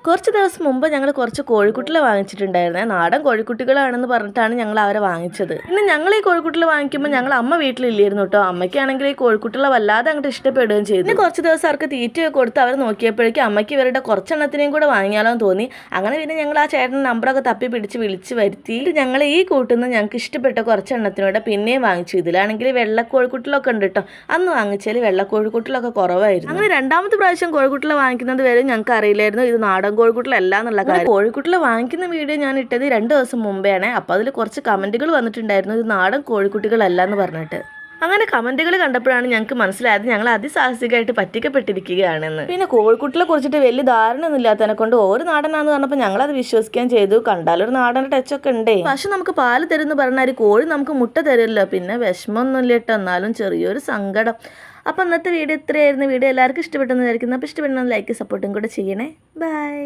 കുറച്ച് ദിവസം മുമ്പ് ഞങ്ങൾ കുറച്ച് കോഴിക്കുട്ടികളെ വാങ്ങിച്ചിട്ടുണ്ടായിരുന്നേ. നാടൻ കോഴിക്കുട്ടികളാണെന്ന് പറഞ്ഞിട്ടാണ് ഞങ്ങൾ അവരെ വാങ്ങിച്ചത്. പിന്നെ ഞങ്ങൾ ഈ കോഴിക്കുട്ടികളെ വാങ്ങിക്കുമ്പോൾ ഞങ്ങൾ അമ്മ വീട്ടിലില്ലായിരുന്നു കേട്ടോ. അമ്മയ്ക്കാണെങ്കിൽ ഈ കോഴിക്കുട്ടികളെ വല്ലാതെ അങ്ങോട്ട് ഇഷ്ടപ്പെടുകയും ചെയ്തു. പിന്നെ കുറച്ച് ദിവസം അവർക്ക് തീറ്റയൊക്കെ കൊടുത്ത് അവർ നോക്കിയപ്പോഴേക്കും അമ്മയ്ക്ക് ഇവരുടെ കുറച്ചെണ്ണത്തിനെയും കൂടെ വാങ്ങിയാലോ എന്ന് തോന്നി. അങ്ങനെ പിന്നെ ഞങ്ങൾ ആ ചേട്ടൻ്റെ നമ്പറൊക്കെ തപ്പി പിടിച്ച് വിളിച്ച് വരുത്തി ഞങ്ങൾ ഈ കൂട്ടുന്ന ഞങ്ങൾക്ക് ഇഷ്ടപ്പെട്ട കുറച്ചെണ്ണത്തിനോടെ പിന്നെയും വാങ്ങിച്ചു. ഇതിലാണെങ്കിൽ വെള്ള കോഴിക്കുട്ടികളൊക്കെ ഉണ്ട് കേട്ടോ. അന്ന് വാങ്ങിച്ചാൽ വെള്ള കോഴിക്കുട്ടികളൊക്കെ കുറവായിരുന്നു. അങ്ങനെ രണ്ടാമത്തെ പ്രാവശ്യം കോഴിക്കുട്ടികളെ വാങ്ങിക്കുന്നത് വരെ ഞങ്ങൾക്ക് അറിയില്ലായിരുന്നു ഇത് നാടൻ കോഴിക്കുട്ടിലല്ല എന്നുള്ള കാര്യം. കോഴിക്കുട്ടിലെ വാങ്ങിക്കുന്ന വീഡിയോ ഞാൻ ഇട്ടത് 2 ദിവസം മുമ്പെയാണ്. അപ്പോൾ അതിൽ കുറച്ച് കമന്റുകൾ വന്നിട്ടുണ്ടായിരുന്നു ഇത് നാടൻ കോഴിക്കുട്ടികളല്ല എന്ന് പറഞ്ഞിട്ട്. അങ്ങനെ കമന്റുകൾ കണ്ടപ്പോഴാണ് ഞങ്ങൾക്ക് മനസ്സിലായത് ഞങ്ങൾ അതിസാഹസികമായിട്ട് പറ്റിക്കപ്പെട്ടിരിക്കുകയാണെന്ന്. പിന്നെ കോഴിക്കുട്ടികളെ കുറിച്ചിട്ട് വലിയ ധാരണ ഒന്നും ഇല്ലാത്തതിനെ കൊണ്ട് ഒരു നാടനാന്ന് പറഞ്ഞപ്പോൾ ഞങ്ങളത് വിശ്വസിക്കാൻ ചെയ്തു. കണ്ടാലൊരു നാടൻ്റെ ടച്ചൊക്കെ ഉണ്ടേ. പക്ഷെ നമുക്ക് പാല് തരുമെന്ന് പറഞ്ഞാൽ കോഴി നമുക്ക് മുട്ട തരില്ല. പിന്നെ വിഷമമൊന്നും ഇല്ല കേട്ടോ, എന്നാലും ചെറിയൊരു സങ്കടം. അപ്പോൾ ഇന്നത്തെ വീഡിയോ ഇത്രയായിരുന്നു. വീഡിയോ എല്ലാവർക്കും ഇഷ്ടപ്പെട്ടെന്ന് വിചാരിക്കുന്നു. അപ്പോൾ ഇഷ്ടപ്പെടുന്ന ലൈക്ക് സപ്പോർട്ടും കൂടെ ചെയ്യണേ. ബൈ.